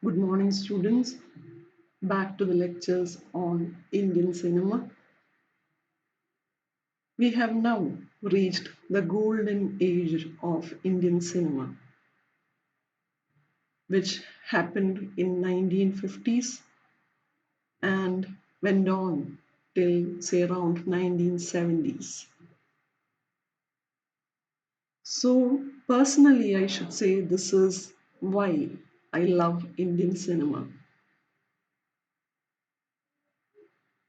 Good morning, students. Back to the lectures on Indian cinema. We have now reached the golden age of Indian cinema, which happened in 1950s and went on till say around 1970s. So personally, I should say this is why I love Indian cinema.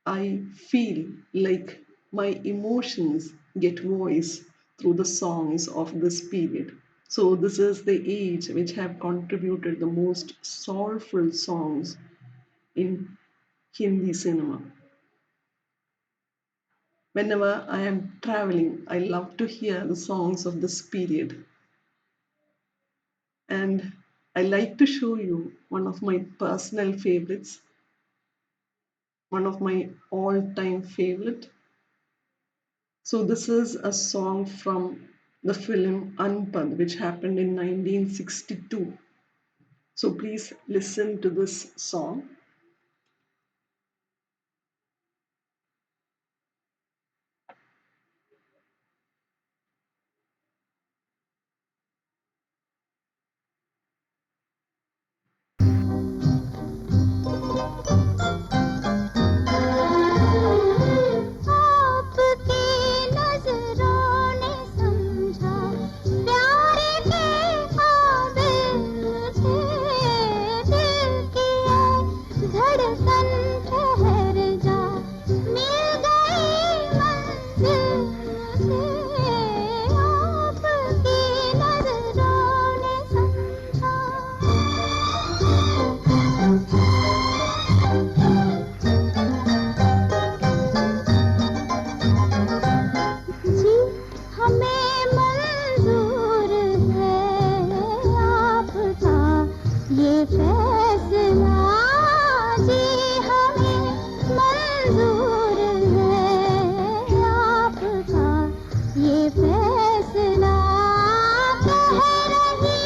I feel like my emotions get voice through the songs of this period. So this is the age which have contributed the most soulful songs in Hindi cinema. Whenever I am traveling, I love to hear the songs of this period. And I like to show you one of my personal favorites, one of my all-time favorite. So this is a song from the film Anpad, which happened in 1962. So please listen to this song. आपकी नजरों ने समझा प्यार के काबिल मुझे दिल की है धड़कन ठहर जा मिल गई मंजिल मुझे आपकी नजरों ने समझा जी हमें मंजूर है आपका ये फैसला जी हमें मंजूर है आपका ये फैसला कह रही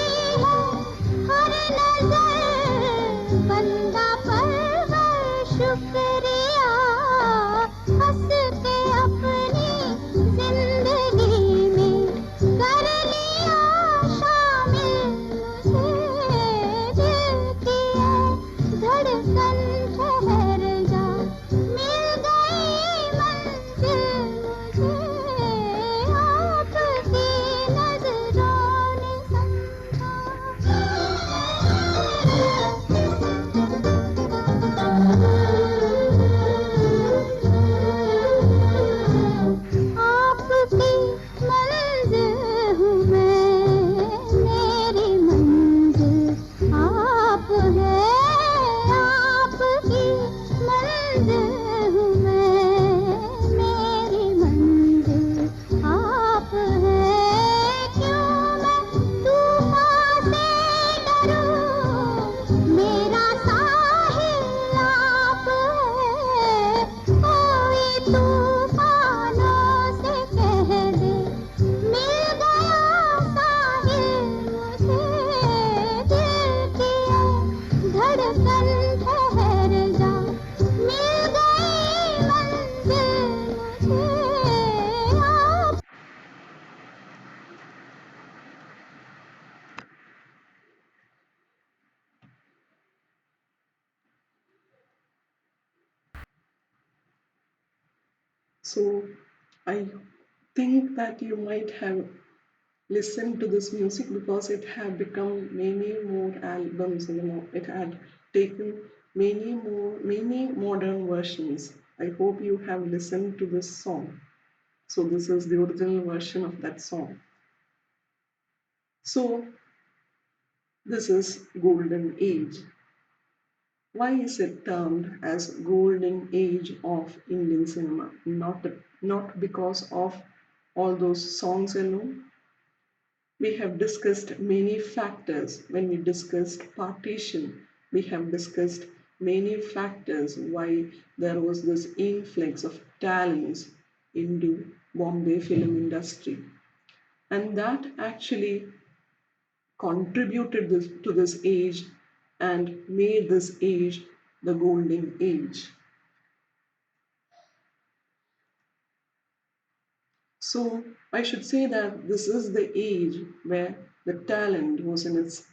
है हर नजर बंदा परवर शुक्रिया हंस के अपनी जिंदगी में कर लिया शामिल मुझे दिल की है धड़कन ठहर जा मिल गई मंजिल मुझे आपकी नजरों ने समझा आपकी मंजिल हूँ मैं मेरी मंजिल आप है आपकी मंजिल हूँ मैं मेरी मंजिल आप है क्यों मैं तूफान से डरूं मेरा साहिल आप है कोई तूफानों से कह दे मिल गया साहिल मुझे दिल की है धड़कन ठहर जा मिल गई मंजिल मुझे आप So I think that you might have listened to this music because it had become many more albums, it had taken many modern versions. I hope you have listened to this song. So this is the original version of that song. So this is Golden Age. Why is it termed as Golden Age of Indian cinema? Not because of all those songs alone. We have discussed many factors when we discussed partition. We have discussed many factors why there was this influx of talents into Bombay film industry. And that actually contributed to this age and made this age the golden age. So I should say that this is the age where the talent was in its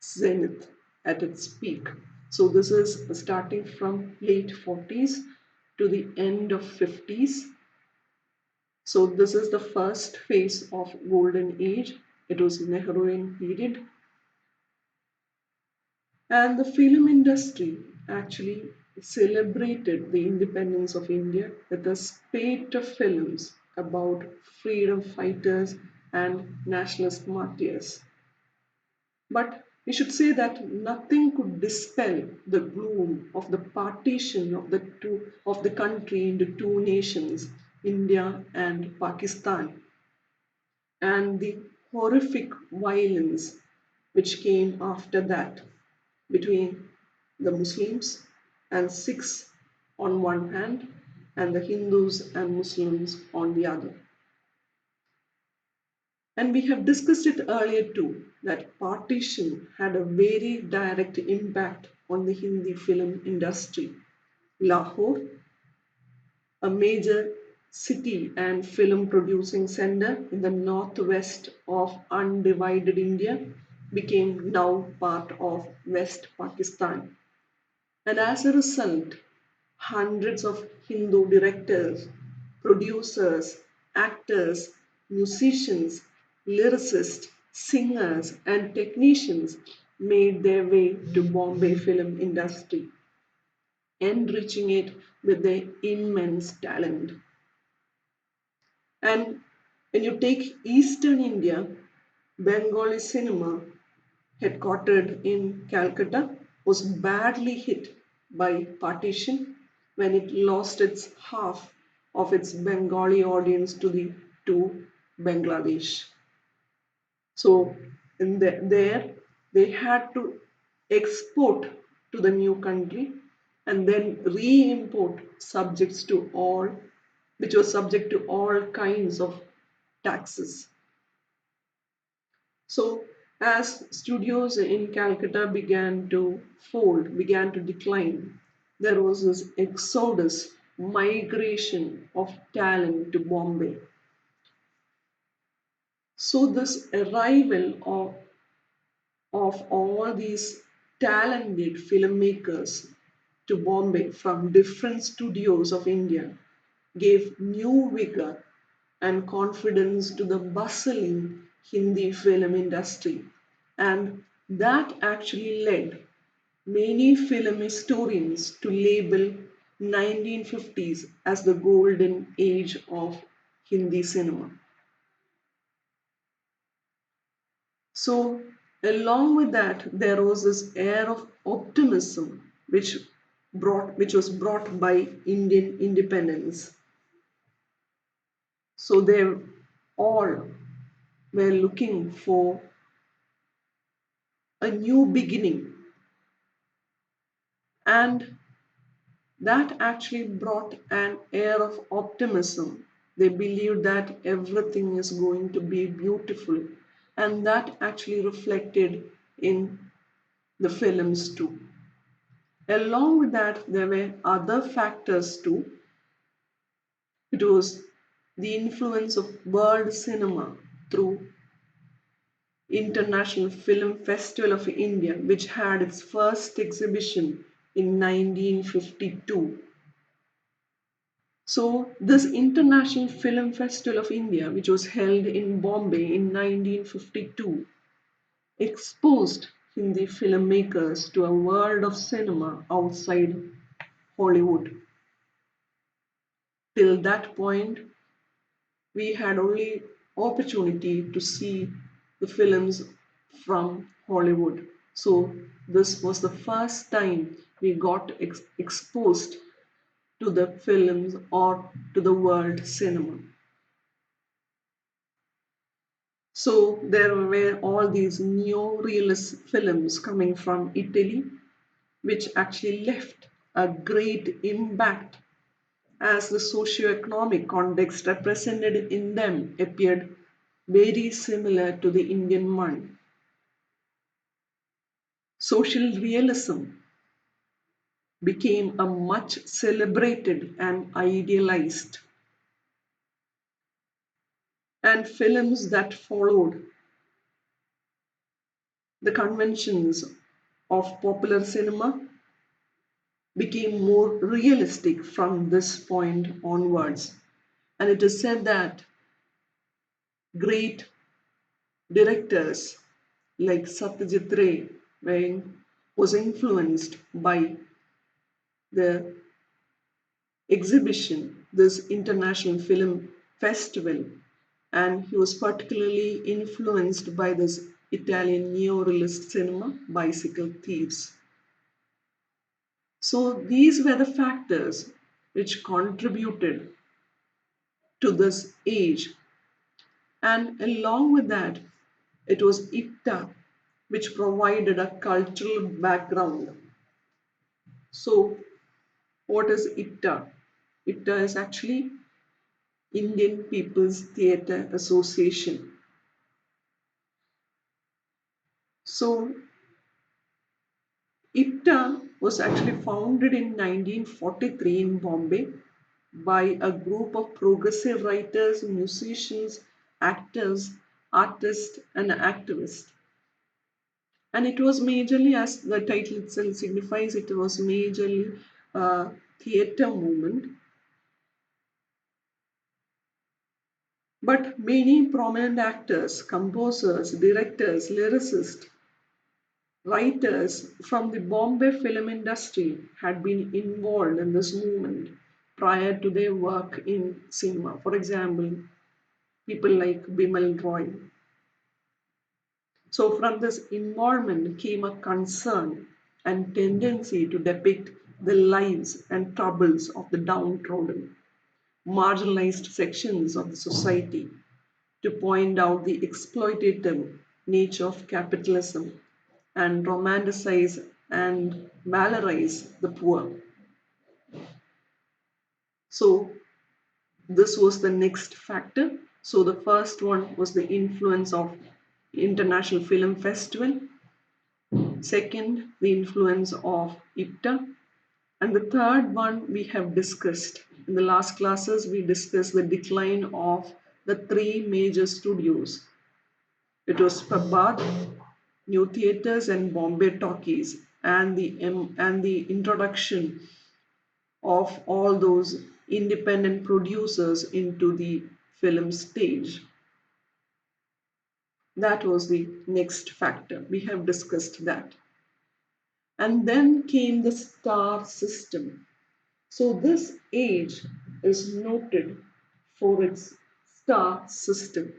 zenith, at its peak. So this is starting from late 40s to the end of 50s. So this is the first phase of golden age. It was Nehruvian period. And the film industry actually celebrated the independence of India with a spate of films about freedom fighters and nationalist martyrs. But we should say that nothing could dispel the gloom of the partition of the country into two nations, India and Pakistan, and the horrific violence which came after that between the Muslims and Sikhs on one hand and the Hindus and Muslims on the other. And we have discussed it earlier too that partition had a very direct impact on the Hindi film industry. Lahore, a major city and film producing center in the northwest of undivided India, became now part of West Pakistan. And as a result, hundreds of Hindu directors, producers, actors, musicians, lyricists, singers, and technicians made their way to Bombay film industry, enriching it with their immense talent. And when you take Eastern India, Bengali cinema, headquartered in Calcutta, was badly hit by partition when it lost its half of its Bengali audience to Bangladesh. So there they had to export to the new country and then re-import subjects to all, which was subject to all kinds of taxes. So, as studios in Calcutta began to fold, began to decline, there was this exodus, migration of talent to Bombay. So, this arrival of all these talented filmmakers to Bombay from different studios of India gave new vigor and confidence to the bustling Hindi film industry. And that actually led many film historians to label 1950s as the golden age of Hindi cinema. So, along with that, there was this air of optimism which was brought by Indian independence. So they all were looking for a new beginning, and that actually brought an air of optimism. They believed that everything is going to be beautiful, and that actually reflected in the films too. Along with that, there were other factors too. It was the influence of world cinema through International Film Festival of India, which had its first exhibition in 1952. So, this International Film Festival of India, which was held in Bombay in 1952, exposed Hindi filmmakers to a world of cinema outside Hollywood. Till that point, we had only opportunity to see the films from Hollywood. So this was the first time we got exposed to the films or to the world cinema. So there were all these neo-realist films coming from Italy, which actually left a great impact as the socio-economic context represented in them appeared very similar to the Indian one. Social realism became a much celebrated and idealized, and films that followed the conventions of popular cinema became more realistic from this point onwards. And it is said that great directors like Satyajit Ray was influenced by the exhibition, this international film festival, and he was particularly influenced by this Italian neorealist cinema, Bicycle Thieves. So these were the factors which contributed to this age. And along with that, it was IPTA which provided a cultural background. So, what is IPTA? IPTA is actually Indian People's Theatre Association. So, IPTA was actually founded in 1943 in Bombay by a group of progressive writers, musicians, actors, artists, and activists. And it was majorly, as the title itself signifies, it was majorly a theatre movement. But many prominent actors, composers, directors, lyricists, writers from the Bombay film industry had been involved in this movement prior to their work in cinema. For example, people like Bimal Roy. So, from this involvement came a concern and tendency to depict the lives and troubles of the downtrodden, marginalized sections of the society, to point out the exploitative nature of capitalism and romanticize and valorize the poor. So, this was the next factor. So, the first one was the influence of International Film Festival. Second, the influence of IPTA. And the third one we have discussed. In the last classes, we discussed the decline of the three major studios. It was Prabhat, New Theatres, and Bombay Talkies, and the introduction of all those independent producers into the film stage. That was the next factor. We have discussed that. And then came the star system. So this age is noted for its star system.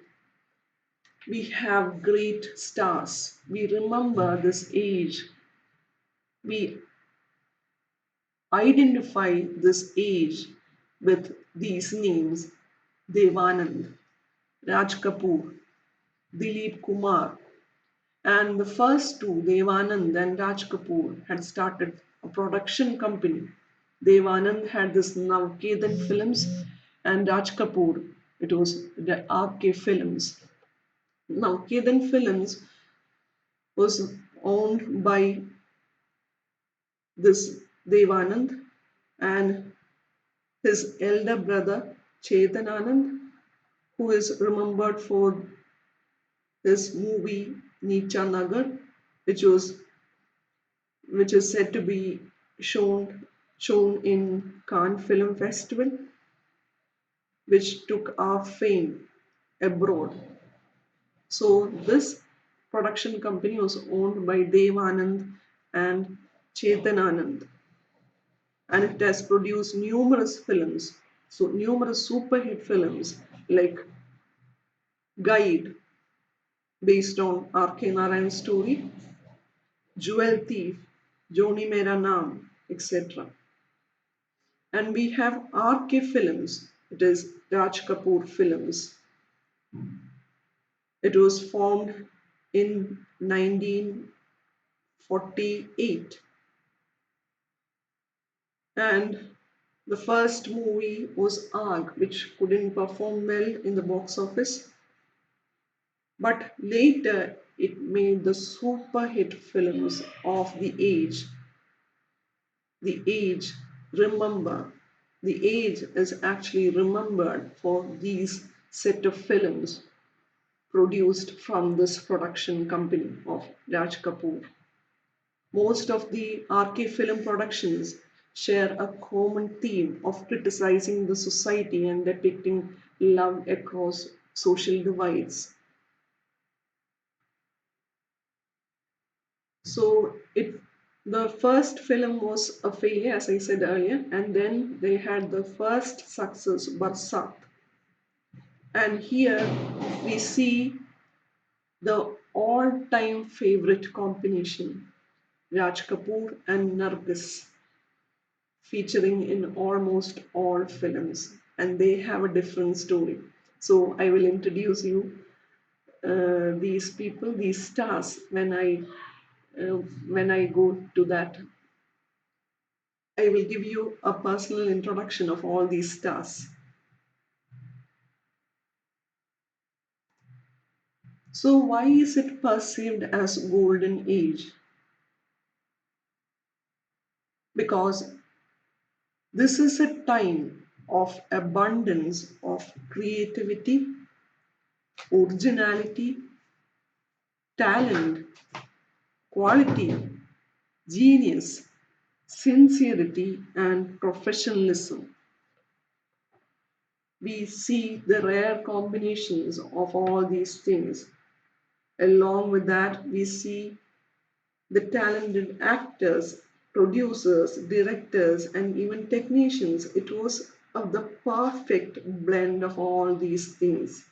We have great stars. We remember this age. We identify this age with these names: Devanand, Raj Kapoor, Dilip Kumar. And the first two, Devanand and Raj Kapoor, had started a production company. Devanand had this Navkedan Films, and Raj Kapoor, it was the RK Films. Navkedan Films was owned by this Devanand and his elder brother Chetan Anand, who is remembered for his movie Neecha Nagar, which was which is said to be shown in Cannes Film Festival, which took our fame abroad. So this production company was owned by Dev Anand and Chetan Anand, and it has produced numerous films. So numerous super hit films like Guide, based on R.K. Narayan's story, Jewel Thief, Joni Mera Naam, etc. And we have RK Films, it is Raj Kapoor Films. It was formed in 1948, and the first movie was Aag, which couldn't perform well in the box office. But later It made the super hit films of the age, remember. The age is actually remembered for these set of films produced from this production company of Raj Kapoor. Most of the RK film productions share a common theme of criticizing the society and depicting love across social divides. So the first film was a failure, as I said earlier, and then they had the first success, Barsat. And here we see the all-time favorite combination, Raj Kapoor and Nargis, featuring in almost all films, and they have a different story. So I will introduce you these people, these stars, when I go to that. I will give you a personal introduction of all these stars. So why is it perceived as golden age? Because this is a time of abundance of creativity, originality, talent, quality, genius, sincerity, and professionalism. We see the rare combinations of all these things. Along with that, we see the talented actors, producers, directors, and even technicians. It was of the perfect blend of all these things.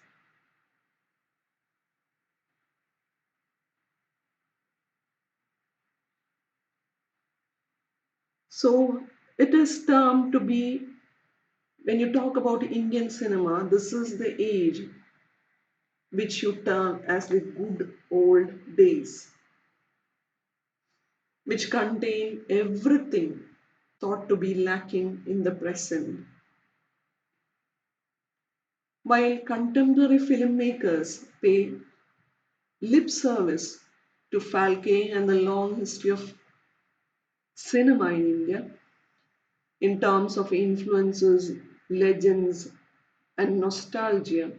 So it is termed to be, when you talk about Indian cinema, this is the age which you term as the good old days, which contain everything thought to be lacking in the present. While contemporary filmmakers pay lip service to Falke and the long history of cinema in India in terms of influences, legends, and nostalgia,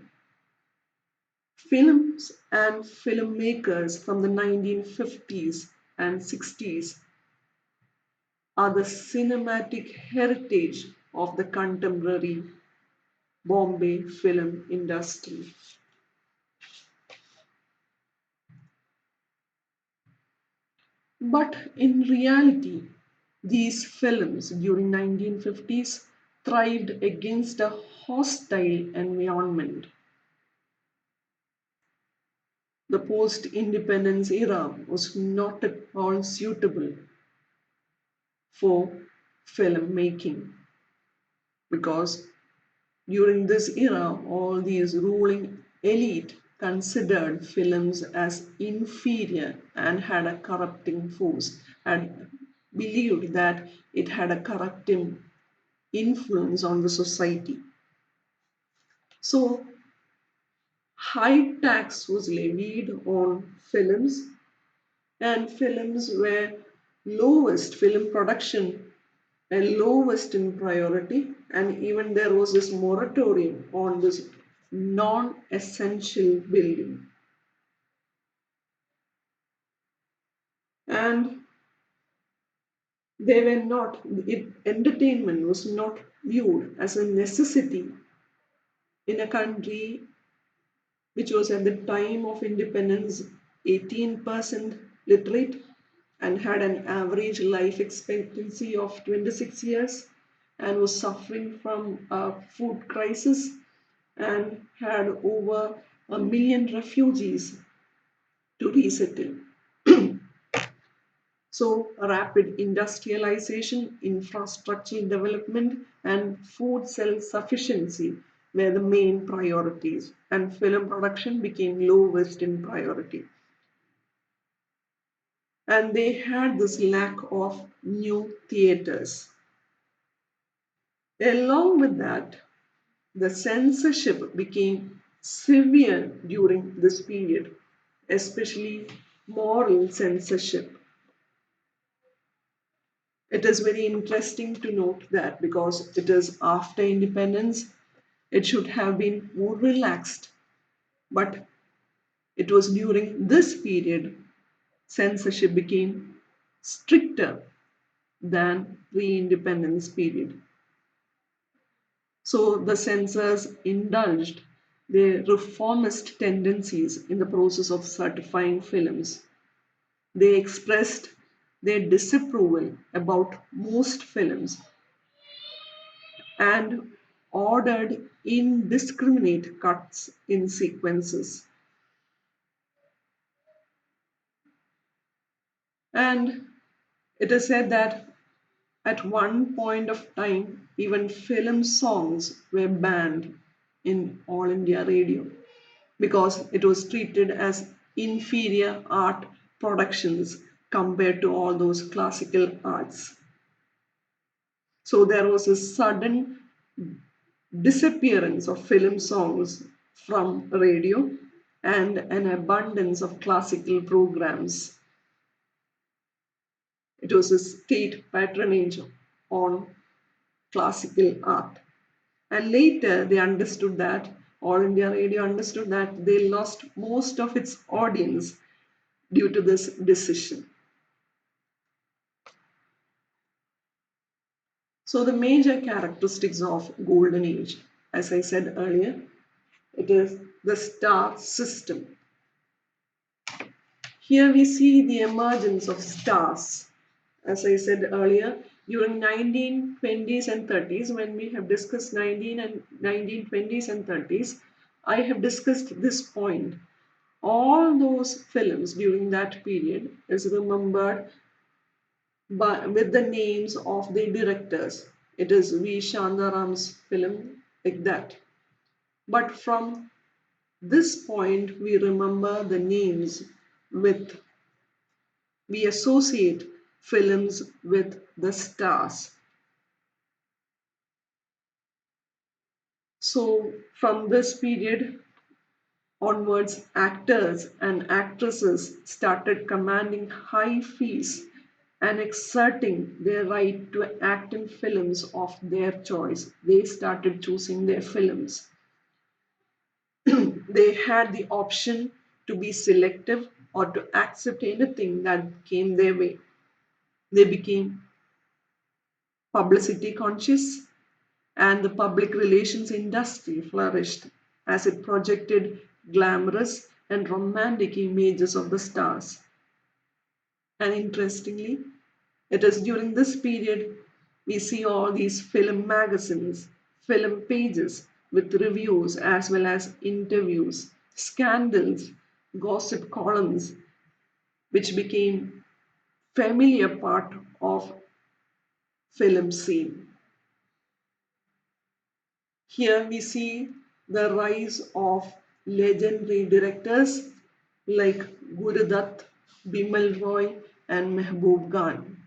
films and filmmakers from the 1950s and 60s are the cinematic heritage of the contemporary Bombay film industry. But in reality, these films during 1950s thrived against a hostile environment. The post-independence era was not at all suitable for filmmaking because during this era, all these ruling elite considered films as inferior and had a corrupting force and believed that it had a corrupting influence on the society. So, high tax was levied on films, and films were lowest film production and lowest in priority, and even there was this moratorium on this non-essential building. And they were not, entertainment was not viewed as a necessity in a country which was at the time of independence 18% literate and had an average life expectancy of 26 years and was suffering from a food crisis and had over 1 million refugees to resettle. So, rapid industrialization, infrastructural development, and food self sufficiency were the main priorities, and film production became lowest in priority. And they had this lack of new theaters. Along with that, the censorship became severe during this period. especially moral censorship. It is very interesting to note that because it is after independence, it should have been more relaxed. But it was during this period censorship became stricter than pre-independence period. So the censors indulged their reformist tendencies in the process of certifying films. They expressed their disapproval about most films and ordered indiscriminate cuts in sequences. And it is said that at one point of time, even film songs were banned in All India Radio because it was treated as inferior art productions compared to all those classical arts. So there was a sudden disappearance of film songs from radio and an abundance of classical programs. It was a state patronage on classical art. And later they understood that, All India Radio understood that they lost most of its audience due to this decision. So the major characteristics of Golden Age, as I said earlier, it is the star system. Here we see the emergence of stars. As I said earlier, during 1920s and 30s, when we have discussed 1920s and 30s, I have discussed this point. All those films during that period is remembered with the names of the directors. It is V. Shantaram's film, like that. But from this point, we remember the names with, we associate films with the stars. So, from this period onwards, actors and actresses started commanding high fees and exerting their right to act in films of their choice. They started choosing their films. They had the option to be selective or to accept anything that came their way. They became publicity conscious, and the public relations industry flourished as it projected glamorous and romantic images of the stars. And interestingly, it is during this period we see all these film magazines, film pages with reviews as well as interviews, scandals, gossip columns, which became familiar part of film scene. Here we see the rise of legendary directors like Gurudutt, Bimal Roy, and Mehboob Khan.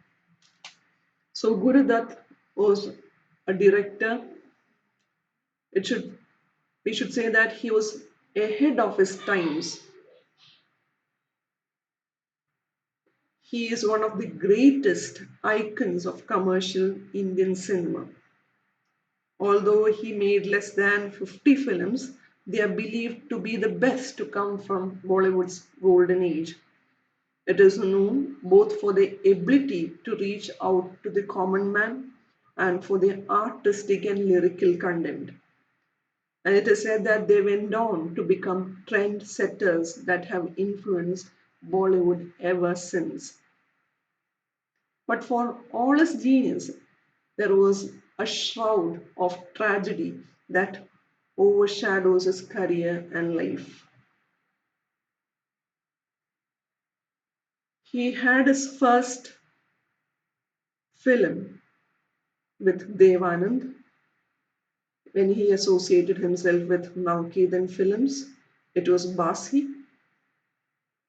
So Gurudutt was a director. It should we should say that he was ahead of his times. He is one of the greatest icons of commercial Indian cinema. Although he made less than 50 films, they are believed to be the best to come from Bollywood's golden age. It is known both for their ability to reach out to the common man and for their artistic and lyrical content. And it is said that they went on to become trend setters that have influenced Bollywood ever since. But for all his genius, there was a shroud of tragedy that overshadows his career and life. He had his first film with Devanand when he associated himself with Naukedan Films. It was Basi,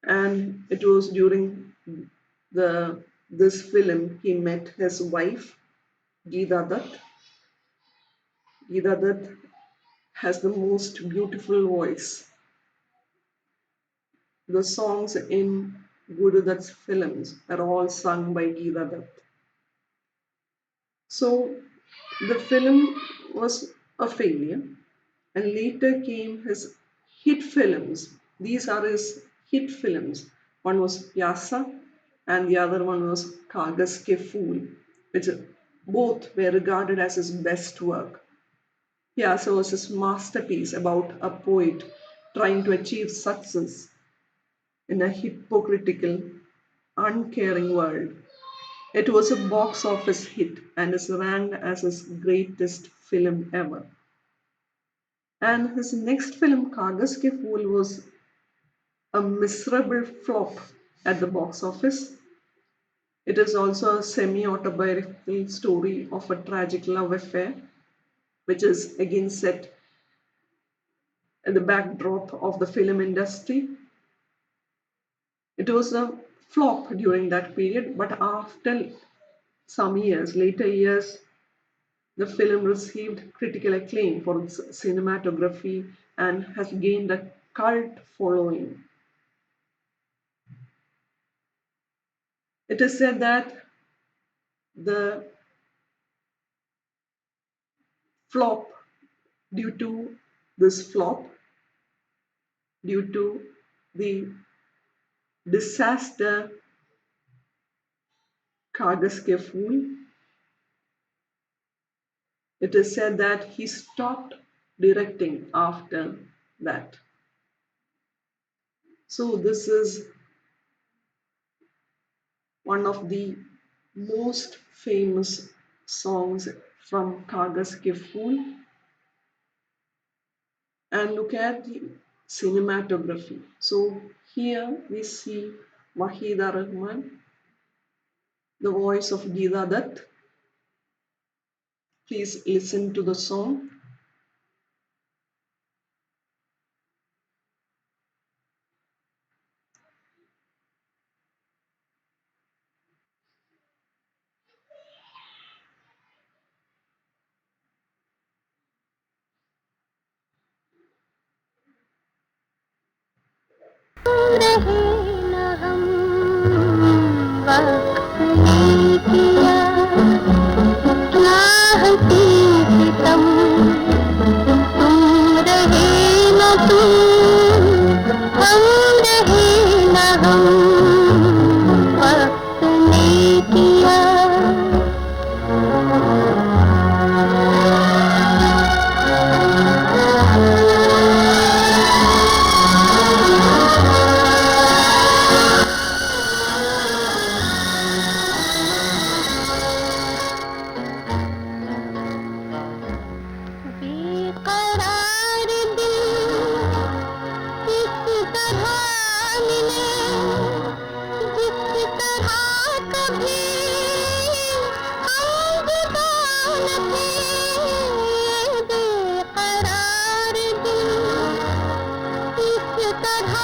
and it was during the this film he met his wife Geeta Dutt. Geeta Dutt has the most beautiful voice, The songs in Guru Dutt's films are all sung by Geeta Dutt. So the film was a failure, and later came his hit films. These are his hit films. One was Pyasa, and the other one was Kagaz Ke Phool, which both were regarded as his best work. Pyasa was his masterpiece about a poet trying to achieve success in a hypocritical, uncaring world. It was a box office hit and is ranked as his greatest film ever. And his next film, Kagaz Ke Phool, was a miserable flop at the box office. It is also a semi autobiographical story of a tragic love affair, which is again set at the backdrop of the film industry. It was a flop during that period, but after some years, later years, the film received critical acclaim for its cinematography and has gained a cult following. It is said that the flop, due to this flop, due to the disaster Kagaz Ke Phool, it is said that he stopped directing after that. So, this is one of the most famous songs from Kagaz Ke Phool. And look at the cinematography. So here we see Wahida Rahman, the voice of Geeta Dutt. Please listen to the song. रहे न हम वक्त ने किया क्या हंसी सितम तुम रहे न तुम हम रहे न हम वक्त ने किया बेकरार दिल किस तरह मिले जिस तरह कभी हम जुदा न थे बेकरार दिल किस तरह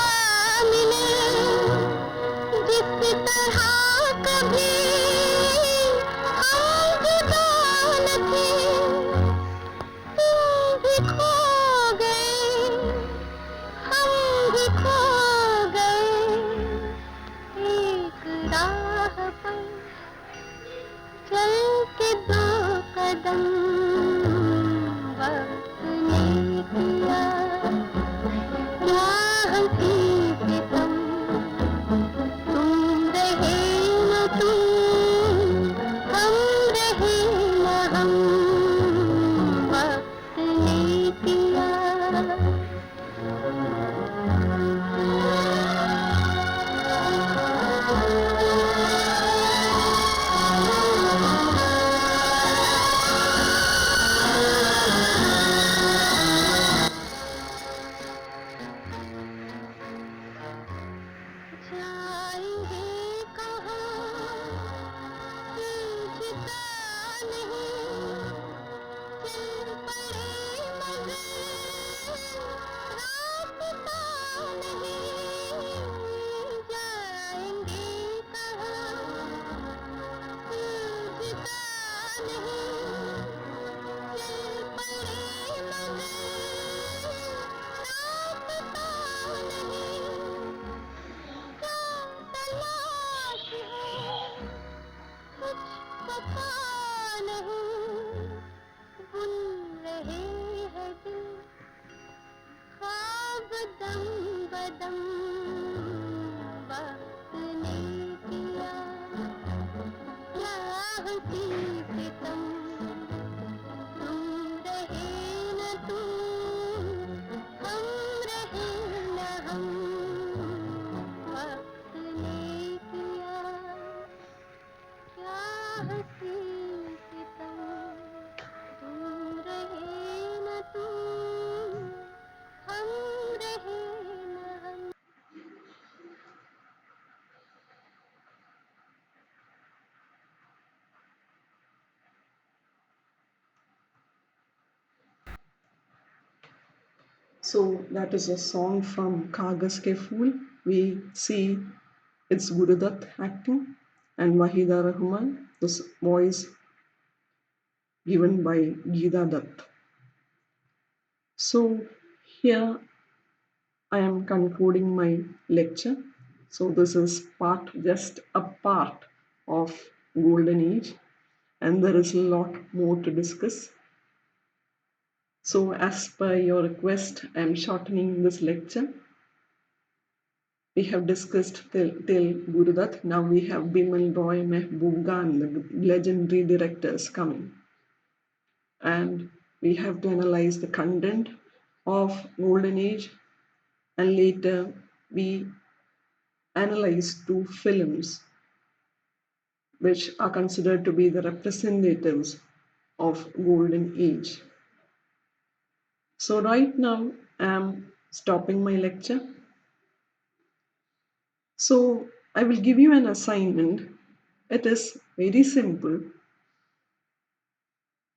मिले जिस तरह कभी हम जुदा न थे भी खो गए हम भी खो गए एक राह पर चल के दो कदम वक्त ने किया क्या हंसी सितम तुम रहे न तुम हम रहे न हम वक्त ने किया बदम बदम वक्त ने किया क्या हंसी सितम तुम रहे न तुम हम रहे न हम वक्त ने किया क्या हंसी सितम तुम रहे न तुम हम रहे न हम So that is a song from Kagaz Ke Phool. We see it's Gurudutt acting and Wahida Rahman, this voice given by Geeta Dutt. So here I am concluding my lecture. So this is just a part of Golden Age, and there is a lot more to discuss. So as per your request, I am shortening this lecture. We have discussed till Gurudutt. Now we have Bimal Roy, Mehboob Khan, the legendary directors coming. And we have to analyze the content of Golden Age, and later we analyze two films which are considered to be the representatives of Golden Age. So right now I'm stopping my lecture. So I will give you an assignment. It is very simple.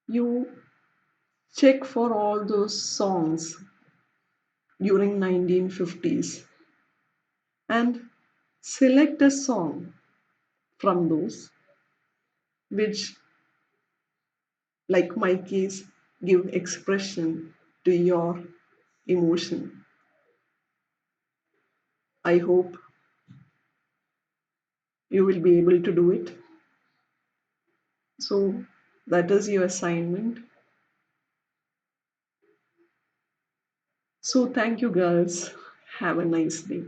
You check for all those songs during 1950s and select a song from those which, like my case, give expression to your emotion. I hope you will be able to do it. So that is your assignment. So thank you, girls. Have a nice day.